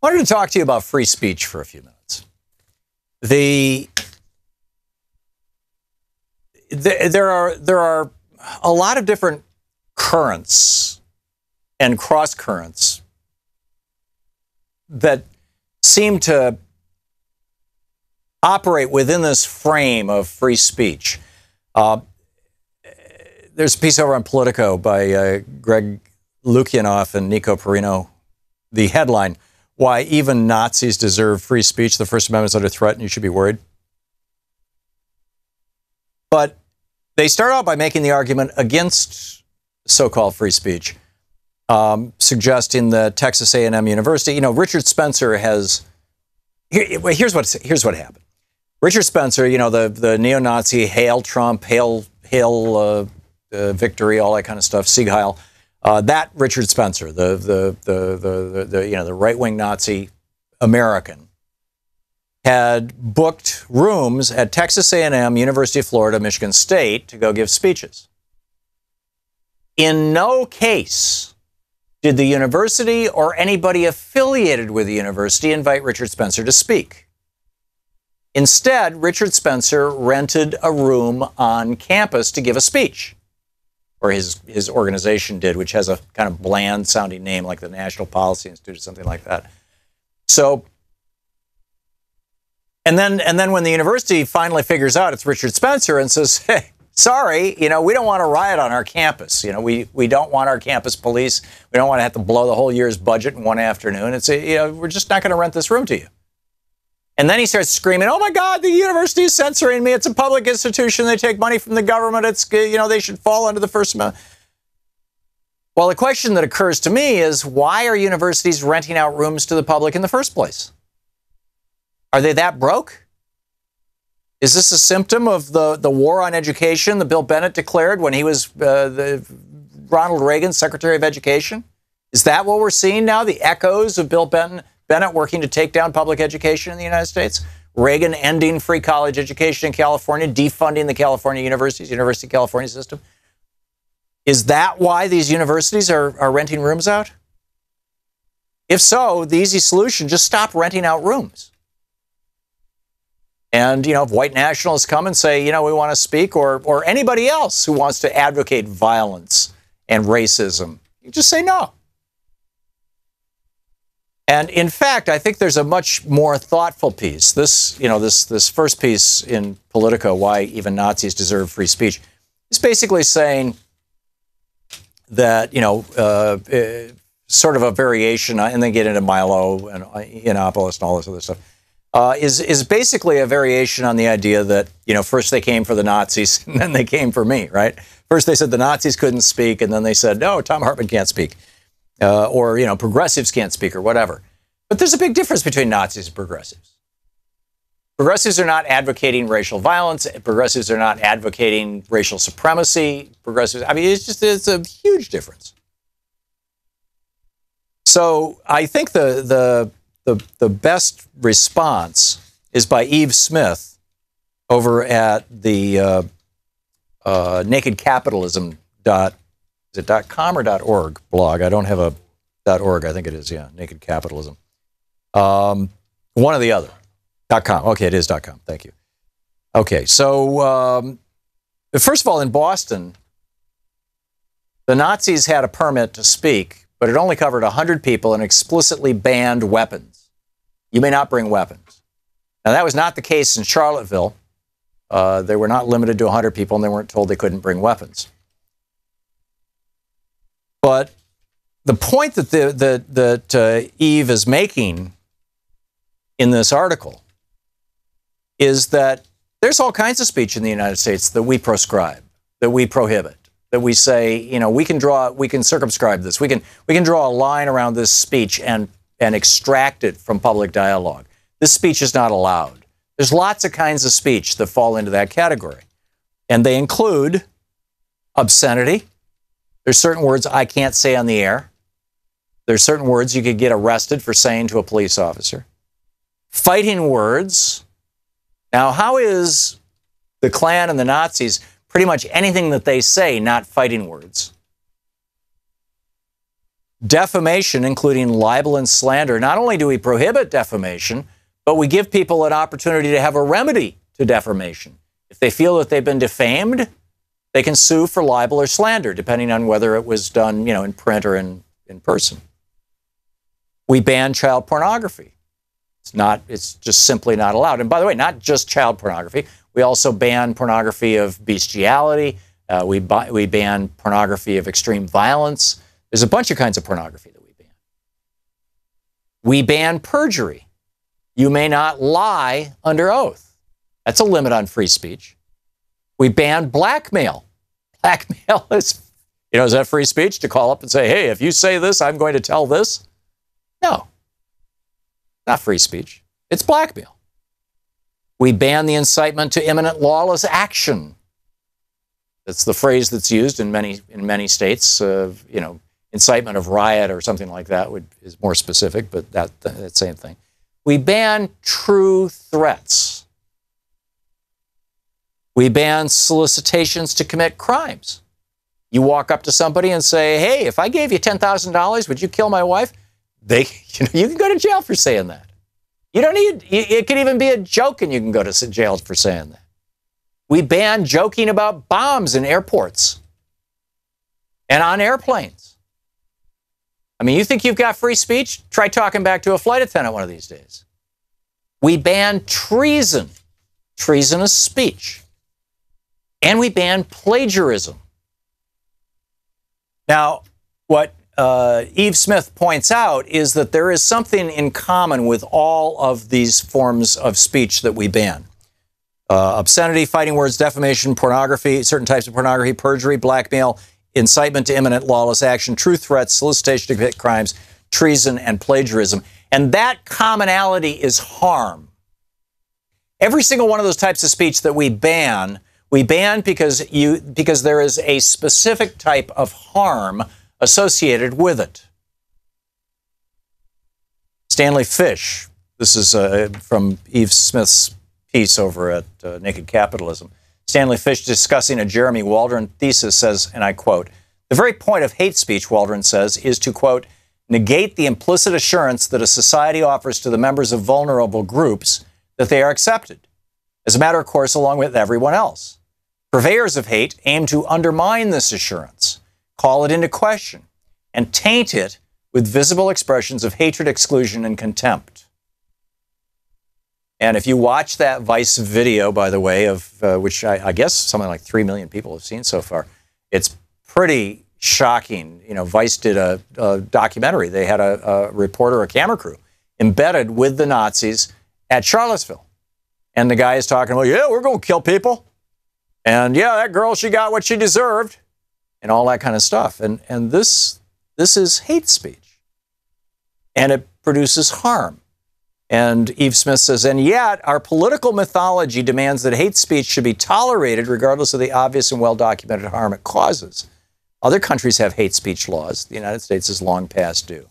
wanted to talk to you about free speech for a few minutes. There are a lot of different currents and cross currents that seem to operate within this frame of free speech. There's a piece over on Politico by Greg Lukianoff and Nico Perino. The headline, "Why Even Nazis Deserve Free Speech. The First Amendment is under threat and you should be worried." But they start out by making the argument against so-called free speech, suggesting that Texas A&M University, Richard Spencer has, here's what happened. Richard Spencer, the neo-Nazi, hail Trump, hail victory, all that kind of stuff, Sieg Heil. That Richard Spencer, the right-wing Nazi American, had booked rooms at Texas A&M, University of Florida, Michigan State to go give speeches. In no case did the university or anybody affiliated with the university invite Richard Spencer to speak. Instead, Richard Spencer rented a room on campus to give a speech. Or his organization did, which has a kind of bland-sounding name like the National Policy Institute or something like that. So, and then when the university finally figures out it's Richard Spencer and says, "Hey, sorry, we don't want to riot on our campus. We don't want our campus police. We don't want to have to blow the whole year's budget in one afternoon. We're just not going to rent this room to you." And then he starts screaming, "Oh my God, the university is censoring me. It's a public institution. They take money from the government. They should fall under the First Amendment." Well, the question that occurs to me is, why are universities renting out rooms to the public in the first place? Are they that broke? Is this a symptom of the war on education that Bill Bennett declared when he was Ronald Reagan's Secretary of Education? Is that what we're seeing now? The echoes of Bill Bennett working to take down public education in the United States? Reagan ending free college education in California, defunding the California universities, University of California system. Is that why these universities are renting rooms out? If so, the easy solution, just stop renting out rooms. And, if white nationalists come and say, we want to speak, or anybody else who wants to advocate violence and racism, you just say no. And in fact, I think there's a much more thoughtful piece. This first piece in Politico, "Why Even Nazis Deserve Free Speech," is basically saying that, sort of a variation, and then get into Milo and Yiannopoulos and all this other stuff, is basically a variation on the idea that, first they came for the Nazis and then they came for me, right? First they said the Nazis couldn't speak, and then they said, no, Thom Hartmann can't speak. Or progressives can't speak or whatever. But there's a big difference between Nazis and progressives. Progressives are not advocating racial violence. Progressives are not advocating racial supremacy. It's a huge difference. So I think the best response is by Eve Smith over at the nakedcapitalism. Is it .com or .org blog? I don't have a .org. I think it is, yeah, Naked Capitalism. One or the other. .com. Okay, it is .com. Thank you. Okay, so first of all, in Boston, the Nazis had a permit to speak, but it only covered 100 people and explicitly banned weapons. You may not bring weapons. Now, that was not the case in Charlottesville. They were not limited to 100 people, and they weren't told they couldn't bring weapons. But the point that Eve is making in this article is that there's all kinds of speech in the United States that we proscribe, that we prohibit, that we say, we can circumscribe this. We can draw a line around this speech and extract it from public dialogue. This speech is not allowed. There's lots of kinds of speech that fall into that category. And they include obscenity. There's certain words I can't say on the air. There's certain words you could get arrested for saying to a police officer. Fighting words. Now, how is the Klan and the Nazis pretty much anything that they say not fighting words? Defamation, including libel and slander. Not only do we prohibit defamation, but we give people an opportunity to have a remedy to defamation. If they feel that they've been defamed, they can sue for libel or slander, depending on whether it was done, in print or in person. We ban child pornography. It's just simply not allowed. And by the way, not just child pornography. We also ban pornography of bestiality. We ban pornography of extreme violence. There's a bunch of kinds of pornography that we ban. We ban perjury. You may not lie under oath. That's a limit on free speech. We ban blackmail. Blackmail is that free speech to call up and say, hey, if you say this, I'm going to tell this? No. Not free speech. It's blackmail. We ban the incitement to imminent lawless action. That's the phrase that's used in many states. Incitement of riot or something like that is more specific, but that same thing. We ban true threats. We ban solicitations to commit crimes. You walk up to somebody and say, hey, if I gave you $10,000, would you kill my wife? You can go to jail for saying that. It could even be a joke and you can go to jail for saying that. We ban joking about bombs in airports and on airplanes. I mean, you think you've got free speech? Try talking back to a flight attendant one of these days. We ban treason, treasonous speech. And we ban plagiarism. Now, what Eve Smith points out is that there is something in common with all of these forms of speech that we ban. Obscenity, fighting words, defamation, pornography, certain types of pornography, perjury, blackmail, incitement to imminent lawless action, true threats, solicitation to commit crimes, treason, and plagiarism. And that commonality is harm. Every single one of those types of speech that we ban because there is a specific type of harm associated with it. Stanley Fish, this is from Eve Smith's piece over at Naked Capitalism. Stanley Fish, discussing a Jeremy Waldron thesis, says, and I quote, "The very point of hate speech," Waldron says, "is to, quote, negate the implicit assurance that a society offers to the members of vulnerable groups that they are accepted, as a matter of course, along with everyone else. Purveyors of hate aim to undermine this assurance, call it into question, and taint it with visible expressions of hatred, exclusion, and contempt." And if you watch that Vice video, by the way, of which I guess something like 3 million people have seen so far, it's pretty shocking. Vice did a documentary. They had a reporter, a camera crew, embedded with the Nazis at Charlottesville. And the guy is talking about, yeah, we're going to kill people. And yeah, that girl, she got what she deserved. And all that kind of stuff. And this is hate speech. And it produces harm. And Eve Smith says, and yet our political mythology demands that hate speech should be tolerated regardless of the obvious and well-documented harm it causes. Other countries have hate speech laws. The United States is long past due.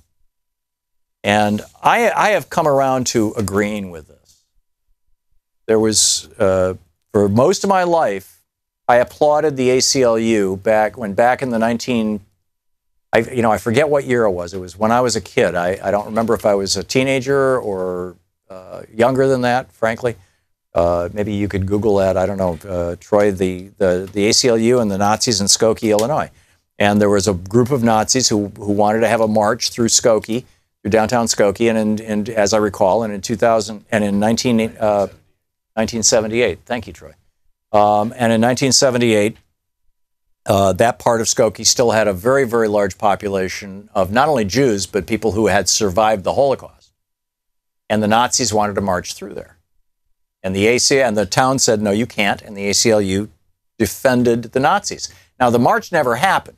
And I have come around to agreeing with this. There was, for most of my life, I applauded the ACLU back in the I forget what year it was. It was when I was a kid. I don't remember if I was a teenager or younger than that, frankly. Maybe you could Google that. I don't know. Troy, the ACLU and the Nazis in Skokie, Illinois. And there was a group of Nazis who wanted to have a march through Skokie, through downtown Skokie, and as I recall, and in 1978. Thank you, Troy. And in 1978, that part of Skokie still had a very, very large population of not only Jews, but people who had survived the Holocaust. And the Nazis wanted to march through there. And the town said, no, you can't. And the ACLU defended the Nazis. Now, the march never happened.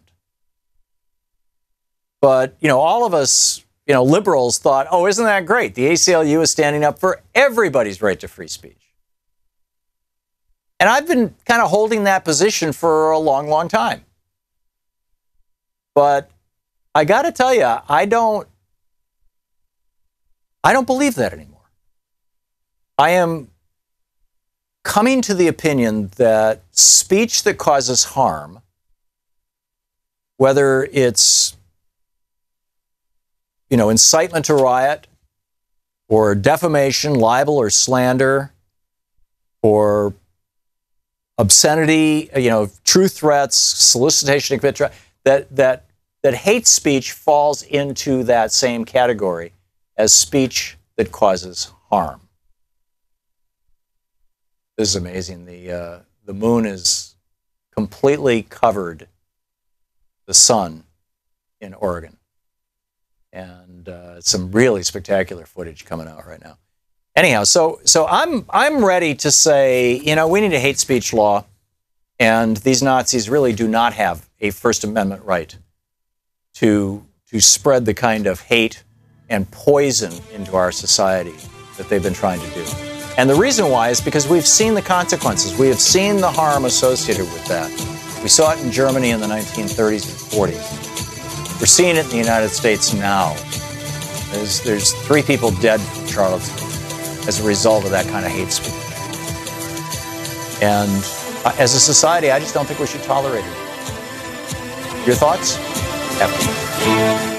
But, all of us, liberals thought, oh, isn't that great? The ACLU is standing up for everybody's right to free speech. And I've been kind of holding that position for a long, long time. But I got to tell you, I don't believe that anymore. I am coming to the opinion that speech that causes harm, whether it's incitement to riot, or defamation, libel, or slander, or obscenity, true threats, solicitation, etc., that hate speech falls into that same category as speech that causes harm. This is amazing. The moon is completely covered the sun in Oregon. And some really spectacular footage coming out right now. Anyhow, so I'm ready to say, we need a hate speech law, and these Nazis really do not have a First Amendment right to spread the kind of hate and poison into our society that they've been trying to do. And the reason why is because we've seen the consequences. We have seen the harm associated with that. We saw it in Germany in the 1930s and 40s. We're seeing it in the United States now. There's 3 people dead from Charlottesville as a result of that kind of hate speech. And as a society, I just don't think we should tolerate it. Your thoughts? After.